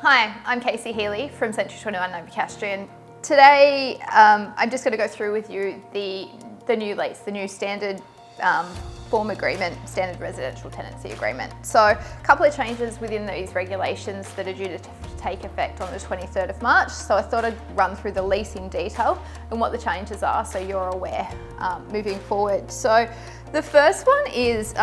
Hi, I'm Casey Healy from Century 21 Novocastrian. Today, I'm just going to go through with you the new lease, the new standard form agreement, standard residential tenancy agreement. So a couple of changes within these regulations that are due to take effect on the 23rd of March. So I thought I'd run through the lease in detail and what the changes are so you're aware moving forward. So the first one is,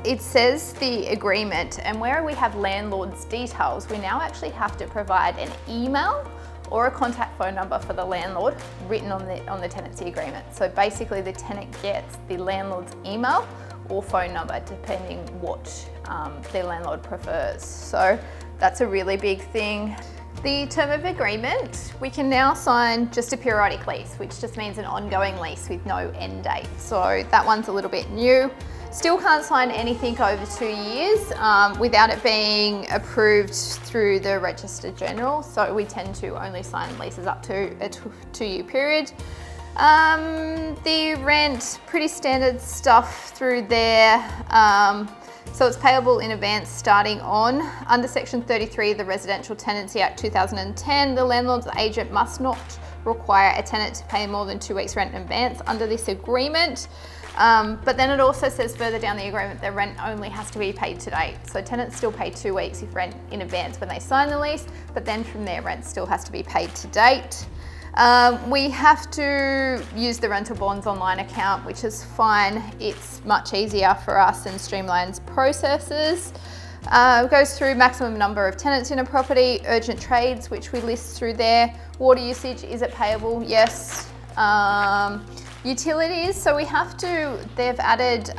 it says the agreement, and where we have landlord's details, we now actually have to provide an email or a contact phone number for the landlord written on the tenancy agreement. So basically the tenant gets the landlord's email or phone number depending what their landlord prefers. So that's a really big thing. The term of agreement, we can now sign just a periodic lease, which just means an ongoing lease with no end date. So that one's a little bit new. Still can't sign anything over 2 years without it being approved through the Register General. So we tend to only sign leases up to a 2-year period. The rent, pretty standard stuff through there. So it's payable in advance starting on. Under Section 33 of the Residential Tenancy Act 2010, the landlord's agent must not require a tenant to pay more than 2 weeks rent in advance under this agreement. But then it also says further down the agreement that rent only has to be paid to date. So tenants still pay 2 weeks if rent in advance when they sign the lease, but then from there rent still has to be paid to date. We have to use the rental bonds online account, which is fine. It's much easier for us and streamlines processes. It goes through maximum number of tenants in a property, urgent trades, which we list through there. Water usage, is it payable? Yes. Utilities, so we have to, they've added,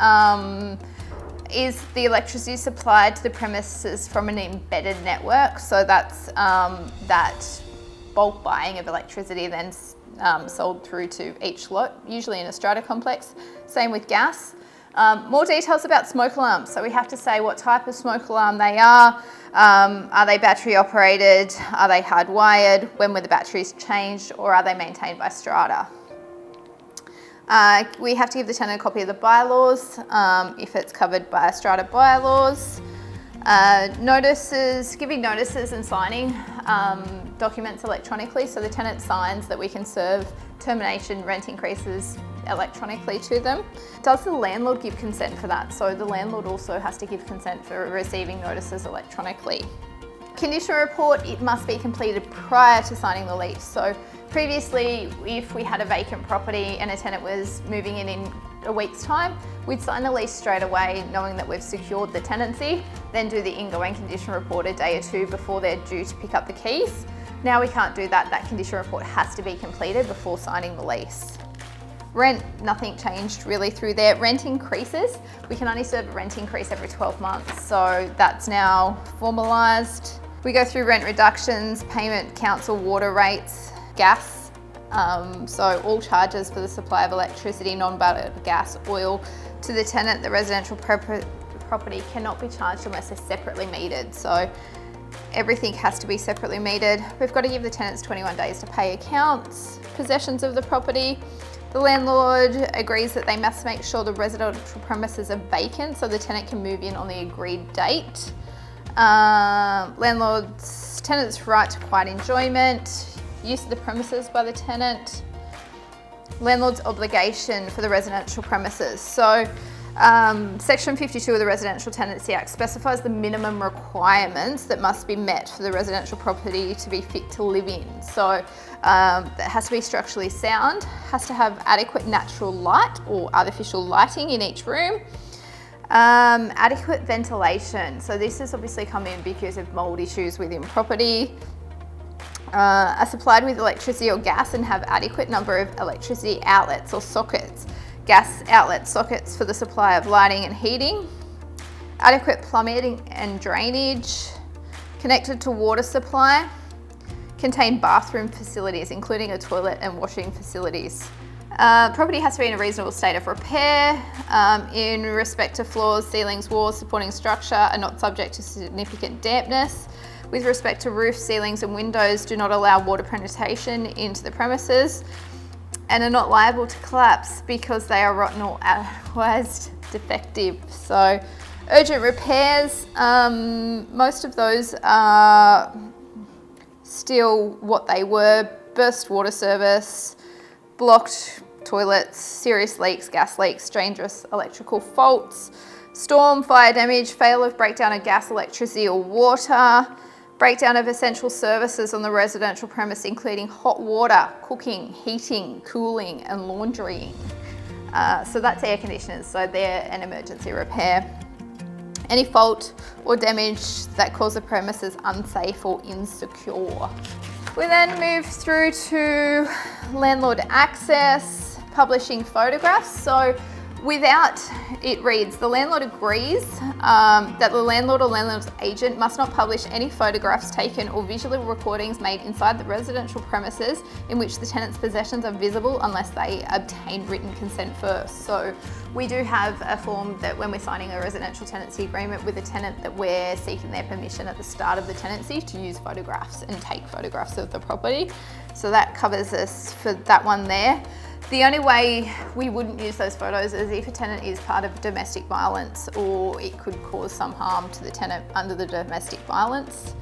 is the electricity supplied to the premises from an embedded network? So that's that bulk buying of electricity then sold through to each lot, usually in a strata complex. Same with gas. More details about smoke alarms. So we have to say what type of smoke alarm they are they battery operated, are they hardwired, when were the batteries changed, or are they maintained by strata? We have to give the tenant a copy of the bylaws if it's covered by strata bylaws. Notices, giving notices and signing documents electronically, so the tenant signs that we can serve termination rent increases electronically to them. Does the landlord give consent for that? So the landlord also has to give consent for receiving notices electronically. Condition report, it must be completed prior to signing the lease. So previously, if we had a vacant property and a tenant was moving in a week's time, we'd sign the lease straight away knowing that we've secured the tenancy, then do the ingoing condition report a day or two before they're due to pick up the keys. Now we can't do that. That condition report has to be completed before signing the lease. Rent, nothing changed really through there. Rent increases, we can only serve a rent increase every 12 months, so that's now formalised. We go through rent reductions, payment, council water rates, gas, so all charges for the supply of electricity, non-buttered gas, oil to the tenant. The residential property cannot be charged unless they're separately metered, so everything has to be separately metered. We've got to give the tenants 21 days to pay accounts, possessions of the property. The landlord agrees that they must make sure the residential premises are vacant so the tenant can move in on the agreed date. Tenant's right to quiet enjoyment, use of the premises by the tenant, landlord's obligation for the residential premises. So Section 52 of the Residential Tenancy Act specifies the minimum requirements that must be met for the residential property to be fit to live in. So that has to be structurally sound, has to have adequate natural light or artificial lighting in each room. Adequate ventilation. So this has obviously come in because of mold issues within property. Are supplied with electricity or gas and have adequate number of electricity outlets or sockets. Gas outlet sockets for the supply of lighting and heating. Adequate plumbing and drainage. Connected to water supply. Contain bathroom facilities, including a toilet and washing facilities. Property has to be in a reasonable state of repair. In respect to floors, ceilings, walls, supporting structure are not subject to significant dampness. With respect to roof, ceilings and windows, do not allow water penetration into the premises and are not liable to collapse because they are rotten or otherwise defective. So Urgent repairs, most of those are still what they were: burst water service, blocked toilets, serious leaks, gas leaks, dangerous electrical faults, storm, fire damage, fail of breakdown of gas, electricity or water, breakdown of essential services on the residential premise, including hot water, cooking, heating, cooling and laundrying. So that's air conditioners, so they're an emergency repair. Any fault or damage that cause the premises unsafe or insecure. We then move through to landlord access, publishing photographs. So without, it reads, the landlord agrees that the landlord or landlord's agent must not publish any photographs taken or visual recordings made inside the residential premises in which the tenant's possessions are visible unless they obtain written consent first. So we do have a form that when we're signing a residential tenancy agreement with a tenant, that we're seeking their permission at the start of the tenancy to use photographs and take photographs of the property. So that covers us for that one there. The only way we wouldn't use those photos is if a tenant is part of domestic violence or it could cause some harm to the tenant under the domestic violence.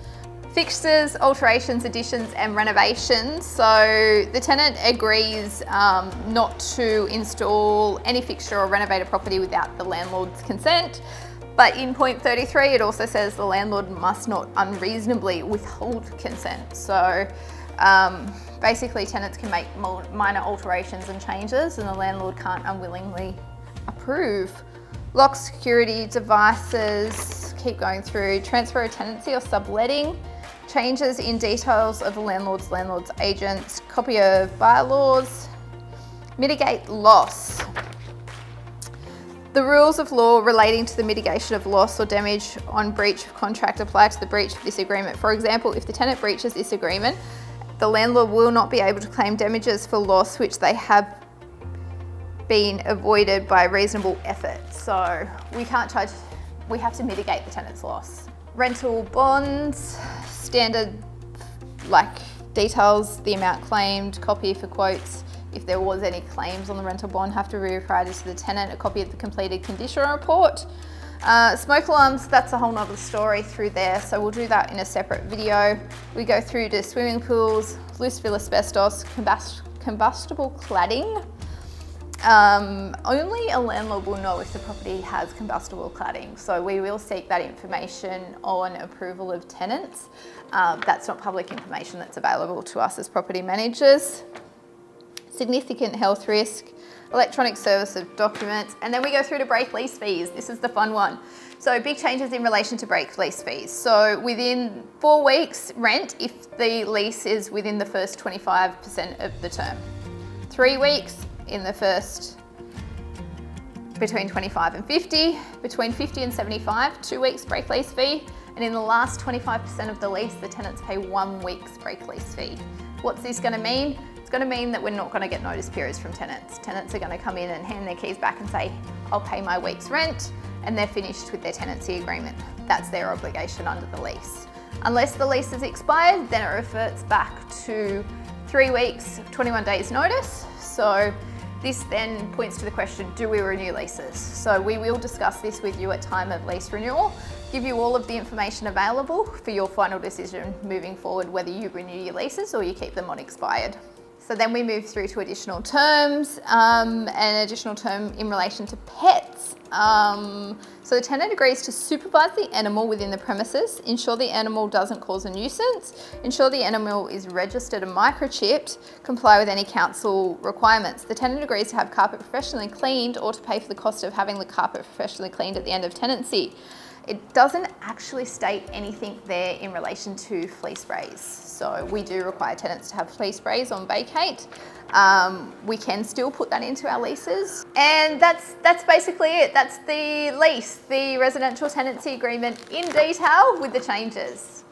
Fixtures, alterations, additions and renovations. So the tenant agrees not to install any fixture or renovate a property without the landlord's consent. But in point 33, it also says the landlord must not unreasonably withhold consent. So basically tenants can make minor alterations and changes and the landlord can't unwillingly approve. Lock, security devices, keep going through. Transfer of tenancy or subletting. Changes in details of the landlord's agents. Copy of bylaws. Mitigate loss. The rules of law relating to the mitigation of loss or damage on breach of contract apply to the breach of this agreement. For example, if the tenant breaches this agreement, the landlord will not be able to claim damages for loss which they have been avoided by reasonable effort. So we can't charge, we have to mitigate the tenant's loss. Rental bonds, standard like details, the amount claimed, copy for quotes. If there was any claims on the rental bond, have to be provided to the tenant, a copy of the completed condition report. Smoke alarms, that's a whole nother story through there, so we'll do that in a separate video. We go through to swimming pools, loose fill asbestos, combustible cladding. Only a landlord will know if the property has combustible cladding, so we will seek that information on approval of tenants. That's not public information that's available to us as property managers. Significant health risk, electronic service of documents, and then we go through to break lease fees. This is the fun one. So big changes in relation to break lease fees. So within 4 weeks rent if the lease is within the first 25% of the term. 3 weeks in the first between 25 and 50, between 50 and 75, 2 weeks break lease fee, and in the last 25% of the lease, the tenants pay 1 week's break lease fee. What's this going to mean? It's going to mean that we're not going to get notice periods from tenants. Tenants are going to come in and hand their keys back and say, I'll pay my week's rent, and they're finished with their tenancy agreement. That's their obligation under the lease. Unless the lease is expired, then it reverts back to 3 weeks, 21 days notice. So this then points to the question, do we renew leases? So we will discuss this with you at time of lease renewal, give you all of the information available for your final decision moving forward, whether you renew your leases or you keep them on expired. So then we move through to additional terms, an additional term in relation to pets. So the tenant agrees to supervise the animal within the premises, ensure the animal doesn't cause a nuisance, ensure the animal is registered and microchipped, comply with any council requirements. The tenant agrees to have carpet professionally cleaned or to pay for the cost of having the carpet professionally cleaned at the end of tenancy. It doesn't actually state anything there in relation to flea sprays. So we do require tenants to have flea sprays on vacate. We can still put that into our leases. And that's basically it. That's the lease, the residential tenancy agreement in detail with the changes.